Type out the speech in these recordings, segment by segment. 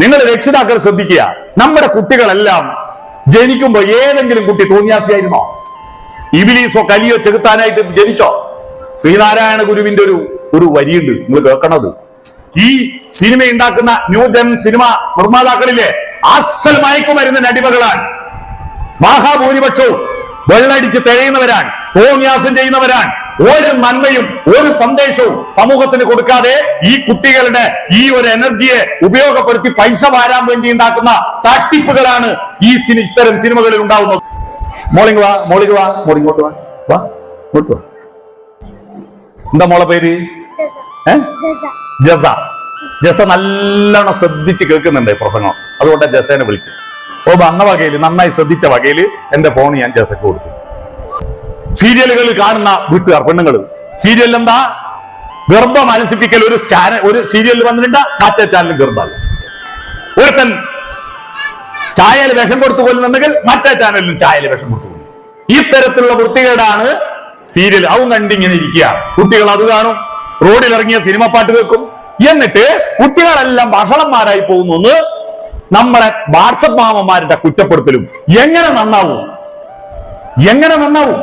നിങ്ങൾ രക്ഷിതാക്കൾ ശ്രദ്ധിക്കുക. നമ്മുടെ കുട്ടികളെല്ലാം ജനിക്കുമ്പോ ഏതെങ്കിലും കുട്ടി തോന്നിയാസിയായിരുന്നോ? ഇബിലീസോ കലിയോ ചെകുത്താനായിട്ട് ജനിച്ചോ? ശ്രീനാരായണ ഗുരുവിന്റെ ഒരു വരിയുണ്ട്, നിങ്ങൾ കേൾക്കണത്. ഈ സിനിമ ഉണ്ടാക്കുന്ന ന്യൂജൻ സിനിമ നിർമ്മാതാക്കളിലെ അസൽ മയക്കുമരുന്നിന് അടിമകളാണ്. മഹാഭൂരിപക്ഷവും വെള്ളടിച്ച് തിഴയുന്നവരാണ്, തോന്നിയാസം ചെയ്യുന്നവരാണ്. ഒരു നന്മയും ഒരു സന്ദേശവും സമൂഹത്തിന് കൊടുക്കാതെ ഈ കുട്ടികളുടെ ഈ ഒരു എനർജിയെ ഉപയോഗപ്പെടുത്തി പൈസ വാരാൻ വേണ്ടി ഉണ്ടാക്കുന്ന തട്ടിപ്പുകളാണ് ഈ ഇത്തരം സിനിമകളിൽ ഉണ്ടാവുന്നത്. മോളിങ് വാ, മോളിങ് വാ, മോളിങ്ങോട്ട് വാ, വാ, ഇങ്ങോട്ട് വാ. എന്താ മോളെ പേര്? ജസ. ജസ നല്ലോണം ശ്രദ്ധിച്ച് കേൾക്കുന്നുണ്ട് പ്രസംഗം, അതുകൊണ്ടാണ് ജസേനെ വിളിച്ചത്. ഓ അന്ന വകയില് നന്നായി ശ്രദ്ധിച്ച വകയില് എന്റെ ഫോൺ ഞാൻ ജസക്ക് കൊടുത്തു. സീരിയലുകളിൽ കാണുന്ന വീട്ടുകാർ പെണ്ണുങ്ങൾ സീരിയലിൽ എന്താ ഗർഭം അലസിപ്പിക്കൽ, ഒരു സീരിയലിൽ വന്നിട്ടുണ്ട്, മറ്റേ ചാനലിൽ ഗർഭം അലസിപ്പിക്കൽ. ഒരുത്തൻ ചായയിൽ വിഷം കൊടുത്തു കൊല്ലുന്നുണ്ടെങ്കിൽ മറ്റേ ചാനലിലും ചായയിൽ വിഷം കൊടുത്തു കൊല്ലും. ഇത്തരത്തിലുള്ള വൃത്തികേടാണ് സീരിയൽ. അതും കണ്ടിങ്ങനെ ഇരിക്കുക. കുട്ടികൾ അത് കാണും, റോഡിലിറങ്ങിയ സിനിമ പാട്ട് കേൾക്കും. എന്നിട്ട് കുട്ടികളെല്ലാം ഭക്ഷണന്മാരായി പോകുന്നു. നമ്മളെ വാട്സപ്പ് മാമന്മാരുടെ കുറ്റപ്പെടുത്തലും. എങ്ങനെ നന്നാവും? എങ്ങനെ നന്നാവും?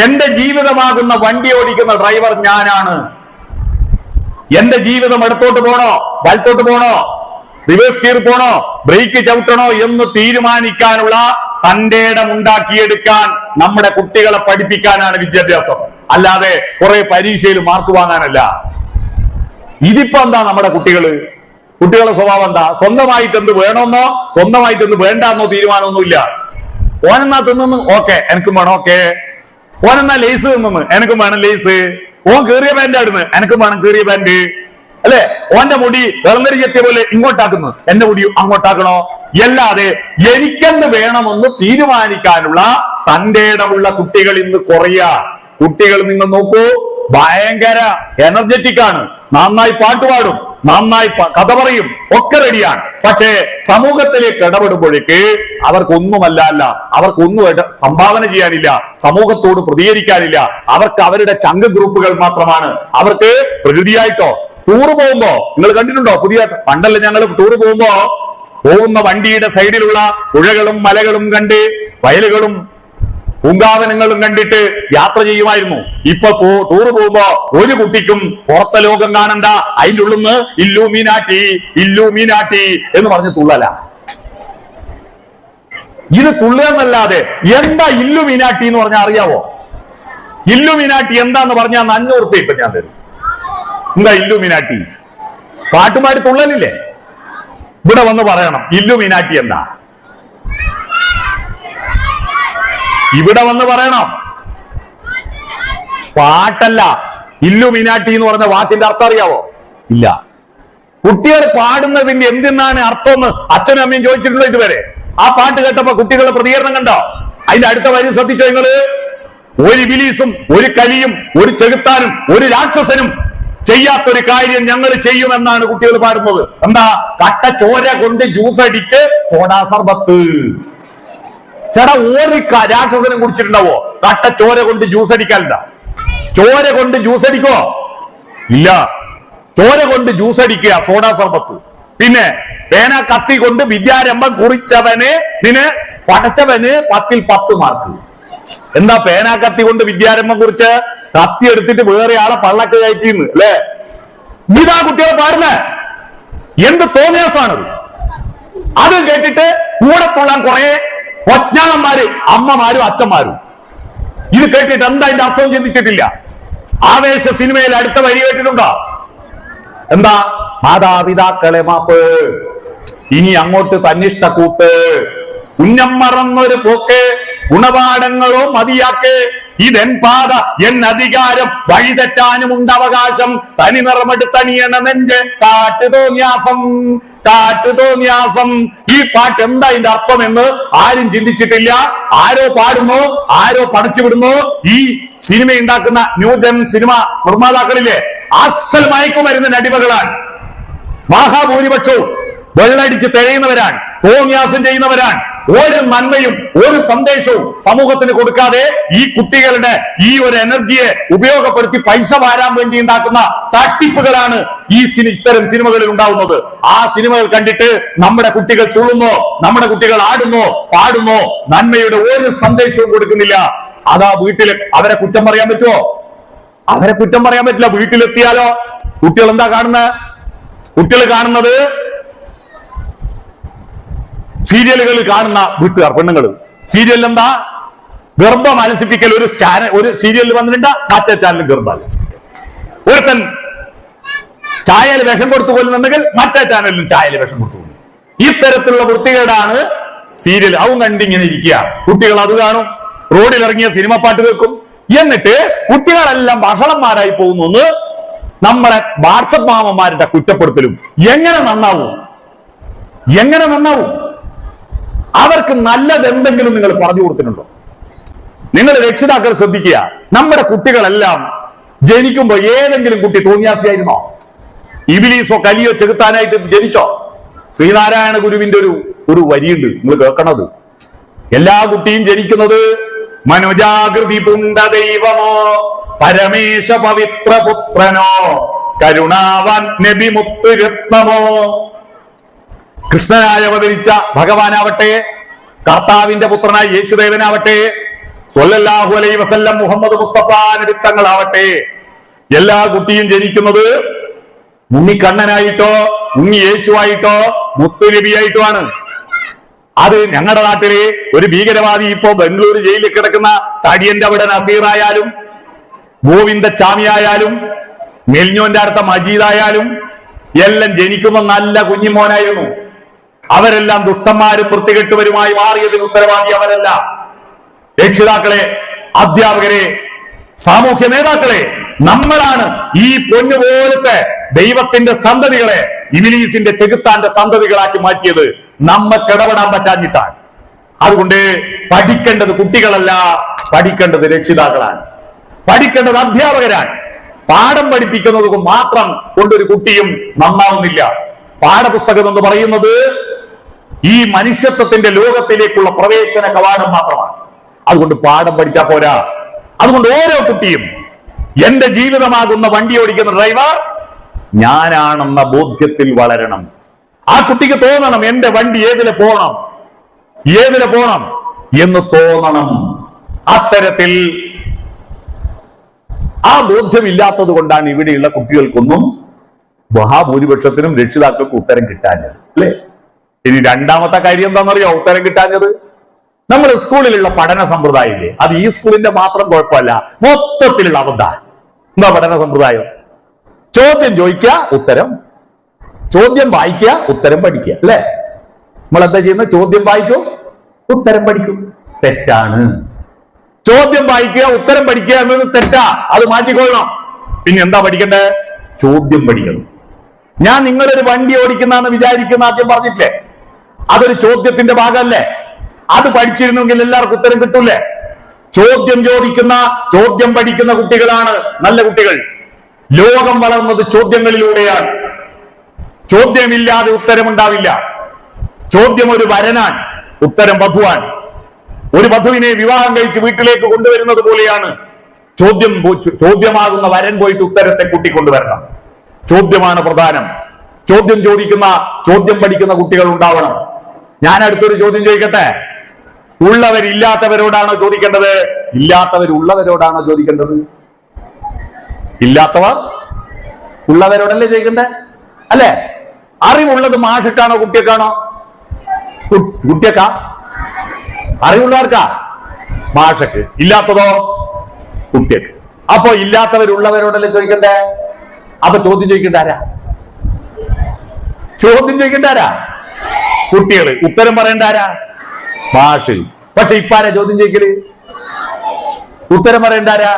എന്റെ ജീവിതമാകുന്ന വണ്ടി ഓടിക്കുന്ന ഡ്രൈവർ ഞാനാണ്. എന്റെ ജീവിതം ഇടത്തോട്ട് പോണോ വലത്തോട്ട് പോണോ, റിവേഴ്സ് ഗിയർ പോണോ, ബ്രേക്ക് ചവിട്ടണോ എന്ന് തീരുമാനിക്കാനുള്ള തന്റെ ഇടം ഉണ്ടാക്കിയെടുക്കാൻ നമ്മുടെ കുട്ടികളെ പഠിപ്പിക്കാനാണ് വിദ്യാഭ്യാസം, അല്ലാതെ കുറെ പരീക്ഷയിൽ മാർക്ക് വാങ്ങാനല്ല. ഇതിപ്പോ എന്താ നമ്മുടെ കുട്ടികളുടെ സ്വഭാവം എന്താ? സ്വന്തമായിട്ട് എന്ത് വേണമെന്നോ സ്വന്തമായിട്ട് എന്ത് വേണ്ടെന്നോ തീരുമാനമൊന്നുമില്ല. ഓനെന്നാ തിന്നു, ഓക്കെ എനിക്കും വേണം, ഓക്കെ. ഓനെന്നാ ലേസ് തിന്നു, എനിക്കും വേണം ലേസ്. ഓൻ കീറിയ പാന്റ് ആടുന്നു, എനിക്കും വേണം കീറിയ പാന്റ്, അല്ലെ? ഓന്റെ മുടി ഇളന്നരി ചെത്തിയ പോലെ ഇങ്ങോട്ടാക്കുന്നു, എന്റെ മുടി അങ്ങോട്ടാക്കണോ? അല്ലാതെ എനിക്കെന്ത് വേണമെന്ന് തീരുമാനിക്കാനുള്ള തന്റെ ഇടമുള്ള കുട്ടികൾ ഇന്ന് കുറയാ. കുട്ടികൾ നിങ്ങൾ നോക്കൂ, ഭയങ്കര എനർജറ്റിക് ആണ്, നന്നായി പാട്ടുപാടും, നന്നായി കഥ പറയും, ഒക്കെ റെഡിയാണ്. പക്ഷേ സമൂഹത്തിലേക്ക് ഇടപെടുമ്പോഴേക്ക് അവർക്കൊന്നുമല്ല, അവർക്കൊന്നും സംഭാവന ചെയ്യാനില്ല, സമൂഹത്തോട് പ്രതികരിക്കാനില്ല. അവർക്ക് അവരുടെ ചങ്ക് ഗ്രൂപ്പുകൾ മാത്രമാണ്. അവർക്ക് പ്രകൃതിയായിട്ടോ ടൂറ് പോകുമ്പോ നിങ്ങൾ കണ്ടിട്ടുണ്ടോ? പണ്ടല്ല ഞങ്ങൾ ടൂറ് പോകുന്ന വണ്ടിയുടെ സൈഡിലുള്ള പുഴകളും മലകളും കണ്ട് വയലുകളും പൂങ്കാവനങ്ങളും കണ്ടിട്ട് യാത്ര ചെയ്യുമായിരുന്നു. ഇപ്പൊ ടൂറ് പോകുമ്പോ ഒരു കുട്ടിക്കും പുറത്തെ ലോകം കാണണ്ട, അതിൻ്റെ ഉള്ളിൽ നിന്ന് ഇല്ലൂമിനാട്ടി എന്ന് പറഞ്ഞ് തുള്ളല. ഇത് തുള്ളുകയെന്നല്ലാതെ എന്താ ഇല്ലൂമിനാട്ടി എന്ന് പറഞ്ഞാൽ അറിയാവോ? ഇല്ലൂമിനാട്ടി എന്താന്ന് പറഞ്ഞാൽ 500 രൂപ ഇപ്പൊ ഞാൻ തരും. എന്താ ഇല്ലൂമിനാട്ടി? പാട്ടുമാരി തുള്ളലില്ലേ? ഇവിടെ വന്ന് പറയണം ഇല്ലൂമിനാട്ടി എന്താ. ഇവിടെ വന്ന് പറയണം. പാട്ടല്ല, ഇല്ലുമിനാട്ടി എന്ന് പറഞ്ഞ വാക്കിന്റെ അർത്ഥം അറിയാവോ? ഇല്ല. കുട്ടികൾ പാടുന്നതിന്റെ എന്തിനാണ് അർത്ഥം എന്ന് അച്ഛനും അമ്മയും ചോദിച്ചിട്ടുണ്ടോ ഇതുവരെ? ആ പാട്ട് കേട്ടപ്പോ കുട്ടികളുടെ പ്രതികരണം കണ്ടോ? അതിന്റെ അടുത്ത വരി ശ്രദ്ധിച്ചോ നിങ്ങള്? ഒരു ഇബിലീസും ഒരു കലിയും ഒരു ചെകുത്താനും ഒരു രാക്ഷസനും ചെയ്യാത്തൊരു കാര്യം ഞങ്ങൾ ചെയ്യുമെന്നാണ് കുട്ടികൾ പാടുന്നത്. എന്താ? കട്ട ചോര കൊണ്ട് ജ്യൂസ് അടിച്ച് സോഡാ സർബത്ത്. ചേട്ടാ, ഒരു രാക്ഷസനും കുടിച്ചിട്ടുണ്ടാവോ കട്ട ചോര കൊണ്ട് ജ്യൂസ് അടിക്കാനില്ല? ചോര കൊണ്ട് ജ്യൂസ് അടിക്കോ? ഇല്ല. ചോര കൊണ്ട് ജ്യൂസ് അടിക്കുക സോഡാ സർബത്ത്. പിന്നെ പേന കത്തി കൊണ്ട് വിദ്യാരംഭം കുറിച്ചവന് പഠിച്ചവന് 10ൽ 10 മാർക്ക്. എന്താ പേന കത്തി കൊണ്ട് വിദ്യാരംഭം കുറിച്ച് കത്തി എടുത്തിട്ട് വേറെ ആളെ പള്ളക്ക് കയറ്റിന്ന്, അല്ലേ? ഇതാ കുട്ടികളെ പാടുന്നേ. എന്ത് തോന്നിയാസാണത്? അത് കേട്ടിട്ട് കൂടെ തുള്ളാൻ കുറെ ഒജ്ഞാനന്മാര്, അമ്മമാരും അച്ഛന്മാരും. ഇത് കേട്ടിട്ട് എന്താ അതിന്റെ അർത്ഥം ചിന്തിച്ചിട്ടില്ല. ആവേശ സിനിമയിൽ അടുത്ത വരി കേട്ടിട്ടുണ്ടോ? എന്താ? മാതാപിതാക്കളെ മാപ്പ്, ഇനി അങ്ങോട്ട് തന്നിഷ്ട കൂട്ട്, ഉന്നം മറന്നൊരു പോക്ക്, ഗുണപാഠങ്ങളോ മതിയാക്ക്, ഇതെൻ പാത എൻ അധികാരം, വഴിതെറ്റാനും ഉണ്ട് അവകാശം, തനി നിറമെടുത്തണിയണ നെഞ്ച്, കാട്ടുതോന്യാസം. ഈ പാട്ട് എന്താ ഇതിന്റെ അർത്ഥം എന്ന് ആരും ചിന്തിച്ചിട്ടില്ല. ആരോ പാടുന്നു, ആരോ പടച്ചു വിടുന്നു. ഈ സിനിമ ഉണ്ടാക്കുന്ന ന്യൂജൻ സിനിമ നിർമ്മാതാക്കളിലെ അസൽ മയക്കുമരുന്നിന് അടിമകളാണ്. മഹാഭൂരിപക്ഷവും വെള്ളടിച്ച് തിഴയുന്നവരാണ്, തോന്യാസം ചെയ്യുന്നവരാണ്. ഒരു നന്മയും ഒരു സന്ദേശവും സമൂഹത്തിന് കൊടുക്കാതെ ഈ കുട്ടികളുടെ ഈ ഒരു എനർജിയെ ഉപയോഗപ്പെടുത്തി പൈസ വാരാൻ വേണ്ടി ഉണ്ടാക്കുന്ന തട്ടിപ്പുകളാണ് ഇത്തരം സിനിമകളിൽ ഉണ്ടാവുന്നത്. ആ സിനിമകൾ കണ്ടിട്ട് നമ്മുടെ കുട്ടികൾ തുള്ളുന്നോ, നമ്മുടെ കുട്ടികൾ ആടുന്നോ പാടുന്നോ, നന്മയുടെ ഒരു സന്ദേശവും കൊടുക്കുന്നില്ല. അതാ വീട്ടിൽ അവരെ കുറ്റം പറയാൻ പറ്റുമോ? അവരെ കുറ്റം പറയാൻ പറ്റില്ല. വീട്ടിലെത്തിയാലോ കുട്ടികൾ എന്താ കാണുന്നത്? കുട്ടികൾ കാണുന്നത് സീരിയലുകളിൽ കാണുന്ന വീട്ടുകാർ, പെണ്ണുങ്ങൾ സീരിയലിൽ എന്താ ഗർഭം അലസിപ്പിക്കൽ. ഒരു സീരിയലിൽ വന്നിട്ടുണ്ട്, മറ്റേ ചാനലിൽ ഗർഭം അലസിപ്പിക്കൽ. ഒരുത്തൻ ചായയിൽ വിഷം കൊടുത്തു കൊല്ലുന്നുണ്ടെങ്കിൽ മറ്റേ ചാനലിൽ ചായയിൽ വിഷം കൊടുത്തു കൊല്ലും. ഇത്തരത്തിലുള്ള വൃത്തികേടാണ് സീരിയൽ. അതും കണ്ടിങ്ങനെ ഇരിക്കുക. കുട്ടികൾ അത് കാണും, റോഡിലിറങ്ങിയ സിനിമ പാട്ട് കേൾക്കും. എന്നിട്ട് കുട്ടികളെല്ലാം ഭക്ഷണന്മാരായി പോകുന്നു. നമ്മുടെ വാട്സപ്പ് മാമന്മാരുടെ കുറ്റപ്പെടുത്തലും. എങ്ങനെ നന്നാവും? എങ്ങനെ നന്നാവും? അവർക്ക് നല്ലതെന്തെങ്കിലും നിങ്ങൾ പറഞ്ഞു കൊടുത്തിട്ടുണ്ടോ? നിങ്ങൾ രക്ഷിതാക്കൾ ശ്രദ്ധിക്കുക. നമ്മുടെ കുട്ടികളെല്ലാം ജനിക്കുമ്പോ ഏതെങ്കിലും കുട്ടി തോന്നിയാസിയായിരുന്നോ? ഇബിലീസോ കലിയോ ചെകുത്താനായിട്ട് ജനിച്ചോ? ശ്രീനാരായണ ഗുരുവിന്റെ ഒരു വരിയുണ്ട്, നിങ്ങൾ കേൾക്കണത്. എല്ലാ കുട്ടിയും ജനിക്കുന്നത് മനോജാകൃതി പുണ്ട ദൈവമോ പരമേശ പവിത്ര പുത്രനോ കരുണാവാൻ നബി മുത്തുരത്നമോ. കൃഷ്ണനായി അവതരിച്ച ഭഗവാനാവട്ടെ, കർത്താവിന്റെ പുത്രനായ യേശുദേവനാവട്ടെ, സ്വല്ലല്ലാഹു അലൈഹി വസല്ലം മുഹമ്മദ് മുസ്തഫ നബി തങ്ങളാവട്ടെ, എല്ലാ കുട്ടിയും ജനിക്കുന്നത് ഉണ്ണിക്കണ്ണനായിട്ടോ ഉണ്ണി യേശുവായിട്ടോ മുത്തുനബിയായിട്ടോ ആണ്. അത് ഞങ്ങളുടെ നാട്ടിലെ ഒരു ഭീകരവാദി ഇപ്പോ ബംഗളൂർ ജയിലിൽ കിടക്കുന്ന തടിയന്റെ അവിടെ നസീറായാലും ഗോവിന്ദച്ചാമിയായാലും മെൽഞ്ഞോന്റെ അടുത്ത മജീദായാലും എല്ലാം ജനിക്കുമ്പോൾ നല്ല കുഞ്ഞിമോനായിരുന്നു. അവരെല്ലാം ദുഷ്ടന്മാരും വൃത്തികെട്ടുവരുമായി മാറിയതിന് ഉത്തരവാദി അവരല്ല. രക്ഷിതാക്കളെ, അധ്യാപകരെ, സാമൂഹ്യ നേതാക്കളെ, നമ്മളാണ് ഈ പൊന്നുപോലത്തെ ദൈവത്തിന്റെ സന്തതികളെ ഇബിലീസിന്റെ ചെകുത്താന്റെ സന്തതികളാക്കി മാറ്റിയത്. നമ്മക്ക് ഇടപെടാൻ പറ്റാഞ്ഞിട്ടാണ്. അതുകൊണ്ട് പഠിക്കേണ്ടത് കുട്ടികളല്ല, പഠിക്കേണ്ടത് രക്ഷിതാക്കളാണ്, പഠിക്കേണ്ടത് അധ്യാപകരാണ്. പാഠം പഠിപ്പിക്കുന്നത് മാത്രം കൊണ്ടൊരു കുട്ടിയും നന്നാവുന്നില്ല. പാഠപുസ്തകം എന്ന് പറയുന്നത് ഈ മനുഷ്യത്വത്തിന്റെ ലോകത്തിലേക്കുള്ള പ്രവേശന കവാടം മാത്രമാണ്. അതുകൊണ്ട് പാഠം പഠിച്ചാൽ പോരാ. അതുകൊണ്ട് ഓരോ കുട്ടിയും എന്റെ ജീവിതമാകുന്ന വണ്ടി ഓടിക്കുന്ന ഡ്രൈവർ ഞാനാണെന്ന ബോധ്യത്തിൽ വളരണം. ആ കുട്ടിക്ക് തോന്നണം എന്റെ വണ്ടി ഏതിലെ പോണം എന്ന് തോന്നണം. അത്തരത്തിൽ ആ ബോധ്യമില്ലാത്തത് കൊണ്ടാണ് ഇവിടെയുള്ള കുട്ടികൾക്കൊന്നും മഹാഭൂരിപക്ഷത്തിനും രക്ഷിതാക്കൾക്ക് ഉത്തരം കിട്ടാഞ്ഞത്, അല്ലെ? ഇനി രണ്ടാമത്തെ കാര്യം എന്താണെന്നറിയോ ഉത്തരം കിട്ടാഞ്ഞത്? നമ്മുടെ സ്കൂളിലുള്ള പഠന സമ്പ്രദായമില്ലേ, അത് ഈ സ്കൂളിന്റെ മാത്രം കുഴപ്പമല്ല, മൊത്തത്തിലുള്ള അബദ്ധം. എന്താ പഠന സമ്പ്രദായം? ചോദ്യം ചോദിക്കുക, ഉത്തരം, ചോദ്യം വായിക്കുക, ഉത്തരം പഠിക്കുക, അല്ലെ? നമ്മൾ എന്താ ചെയ്യുന്നത്? ചോദ്യം വായിക്കും, ഉത്തരം പഠിക്കും. തെറ്റാണ്. ചോദ്യം വായിക്കുക, ഉത്തരം പഠിക്കുക എന്നത് തെറ്റാ. അത് മാറ്റിക്കൊള്ളണം. പിന്നെ എന്താ പഠിക്കണ്ടേ? ചോദ്യം പഠിക്കണം. ഞാൻ നിങ്ങളൊരു വണ്ടി ഓടിക്കുന്നാന്ന് വിചാരിക്കുന്ന ആദ്യം പറഞ്ഞിട്ടില്ലേ? അതൊരു ചോദ്യത്തിന്റെ ഭാഗമല്ലേ? അത് പഠിച്ചിരുന്നെങ്കിൽ എല്ലാവർക്കും ഉത്തരം കിട്ടൂലേ? ചോദ്യം ചോദിക്കുന്ന, ചോദ്യം പഠിക്കുന്ന കുട്ടികളാണ് നല്ല കുട്ടികൾ. ലോകം വളർന്നത് ചോദ്യങ്ങളിലൂടെയാണ്. ചോദ്യമില്ലാതെ ഉത്തരമുണ്ടാവില്ല. ചോദ്യം ഒരു വരനാൻ, ഉത്തരം വധുവാൻ. ഒരു വധുവിനെ വിവാഹം കഴിച്ച് വീട്ടിലേക്ക് കൊണ്ടുവരുന്നത് പോലെയാണ് ചോദ്യമാകുന്ന വരൻ പോയിട്ട് ഉത്തരത്തെ കൂട്ടിക്കൊണ്ടുവരണം. ചോദ്യമാണ് പ്രധാനം. ചോദ്യം ചോദിക്കുന്ന, ചോദ്യം പഠിക്കുന്ന കുട്ടികൾ ഉണ്ടാവണം. ഞാൻ അടുത്തൊരു ചോദ്യം ചോദിക്കട്ടെ. ഉള്ളവരില്ലാത്തവരോടാണോ ചോദിക്കേണ്ടത്? ഇല്ലാത്തവരുള്ളവരോടാണോ ചോദിക്കേണ്ടത്? ഇല്ലാത്തവർ ഉള്ളവരോടല്ലേ ചോദിക്കണ്ടേ, അല്ലേ? അറിവുള്ളത് മാഷിട്ടാണോ കുട്ടിയൊക്കാണോ? കുട്ടിയൊക്കാ? അറിവുള്ളവർക്കാ മാഷക്ക്, ഇല്ലാത്തതോ കുട്ടിയൊക്കെ. അപ്പോ ഇല്ലാത്തവരുള്ളവരോടല്ലേ ചോദിക്കണ്ടേ? അപ്പൊ ചോദ്യം ചോദിക്കേണ്ട ആരാ? ചോദ്യം ചോദിക്കേണ്ട ആരാ? കുട്ടികള്. ഉത്തരം പറയേണ്ട ആരാ? മാഷ്. പക്ഷെ ഇപ്പാരാ ചോദ്യം ചോദിക്കല്? ഉത്തരം പറയേണ്ട ആരാ?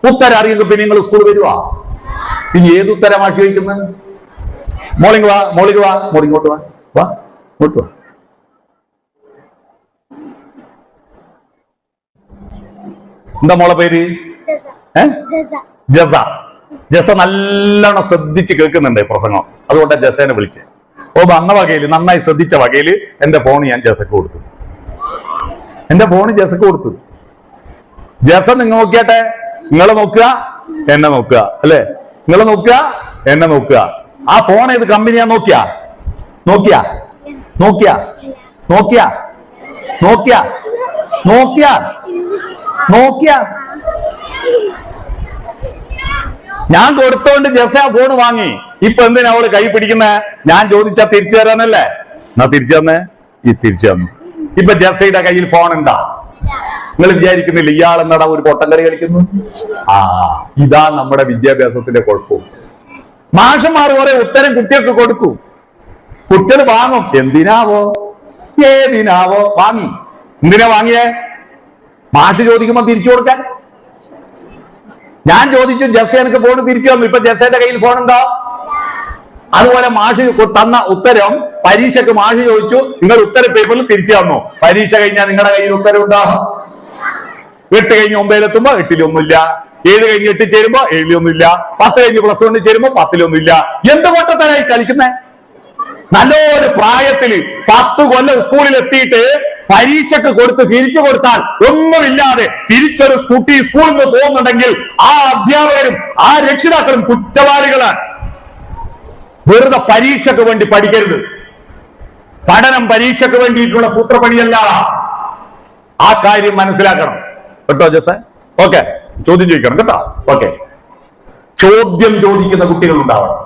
ഉത്തരം അറിയുമ്പോൾ പിന്നെ നിങ്ങൾ സ്കൂൾ വരുവാ? പിന്നെ ഏത് ഉത്തരം മാഷ് ചോദിക്കുന്നത്? മോളിങ് വാ, മോളിങ് വാ, മോളിങ്ങോട്ട് വാ, വാ ഇങ്ങോട്ട് വാ. എന്താ മോളെ പേര്? ജസ. ജസ നല്ലോണം ശ്രദ്ധിച്ച് കേൾക്കുന്നുണ്ട് പ്രസംഗം, അതുകൊണ്ടാണ് ജസേനെ വിളിച്ചത്. ഓ അന്ന വകയില് നന്നായി ശ്രദ്ധിച്ച വകയില് എന്റെ ഫോൺ ഞാൻ ജസക്ക് കൊടുത്തു. എന്റെ ഫോൺ ജസക്ക് കൊടുത്തു. ജസ നിങ്ങൾ നോക്കിയാട്ടെ, നിങ്ങളെ നോക്കുക എന്നെ നോക്കുക അല്ലെ, നിങ്ങളെ നോക്കുക എന്നെ നോക്കുക. ആ ഫോൺ ഏത് കമ്പനിയാ നോക്കിയാ നോക്കിയാ നോക്കിയാ നോക്കിയാ നോക്കിയാ നോക്കിയാ നോക്കിയാ ഞാൻ കൊടുത്തോണ്ട് ജസ ആ ഫോൺ വാങ്ങി. ഇപ്പൊ എന്തിനാ അവള് കൈ പിടിക്കുന്നേ? ഞാൻ ചോദിച്ചാ തിരിച്ചു തരാനല്ലേ? എന്നാ തിരിച്ചു തന്നേ, ഈ തിരിച്ചു തന്നു. ഇപ്പൊ ജസയുടെ കയ്യിൽ ഫോൺ ഉണ്ടാ? നിങ്ങൾ വിചാരിക്കുന്നില്ല ഇയാളെന്നടാ ഒരു പൊട്ടക്കറി കളിക്കുന്നു? ആ ഇതാ നമ്മുടെ വിദ്യാഭ്യാസത്തിന്റെ കുഴപ്പവും. മാഷന്മാർ കുറെ ഉത്തരം കുട്ടികൾക്ക് കൊടുക്കും, കുട്ടികൾ വാങ്ങും. എന്തിനാവോ ഏതിനാവോ വാങ്ങി. എന്തിനാ വാങ്ങിയേ? മാഷ് ചോദിക്കുമ്പോ തിരിച്ചു കൊടുക്കാൻ. ഞാൻ ചോദിച്ചു, ജസ എനിക്ക് ഫോൺ തിരിച്ചു തന്നു. ഇപ്പൊ ജസയുടെ കയ്യിൽ ഫോൺ ഉണ്ടോ? അതുപോലെ മാഷ് തന്ന ഉത്തരം പരീക്ഷക്ക് മാഷ് ചോദിച്ചു, നിങ്ങൾ ഉത്തര പേപ്പറിൽ തിരിച്ചു തന്നു. പരീക്ഷ കഴിഞ്ഞാൽ നിങ്ങളുടെ കയ്യിൽ ഉത്തരം ഉണ്ടോ? 8 കഴിഞ്ഞ് 9 എത്തുമ്പോ 8 ഒന്നുമില്ല, 7 കഴിഞ്ഞ് 8 ചേരുമ്പോ 7 ഒന്നുമില്ല, 10 കഴിഞ്ഞ് +1 ചേരുമ്പോ 10 ഒന്നുമില്ല. എന്ത് പൊട്ടത്തരായി കളിക്കുന്നേ? നല്ലൊരു പ്രായത്തില് 10 കൊല്ലം സ്കൂളിൽ എത്തിയിട്ട് പരീക്ഷക്ക് കൊടുത്ത് തിരിച്ചു കൊടുത്താൽ ഒന്നുമില്ലാതെ തിരിച്ചൊരു കുട്ടി സ്കൂളിൽ നിന്ന് പോകുന്നുണ്ടെങ്കിൽ ആ അധ്യാപകരും ആ രക്ഷിതാക്കളും കുറ്റവാളികളാണ്. വെറുതെ പരീക്ഷക്ക് വേണ്ടി പഠിക്കരുത്. പഠനം പരീക്ഷക്ക് വേണ്ടിയിട്ടുള്ള സൂത്രപ്പണിയല്ല. ആ കാര്യം മനസ്സിലാക്കണം കേട്ടോ ജസ. ഓക്കെ, ചോദ്യം ചോദിക്കണം കേട്ടോ. ഓക്കെ, ചോദ്യം ചോദിക്കുന്ന കുട്ടികൾ ഉണ്ടാവണം.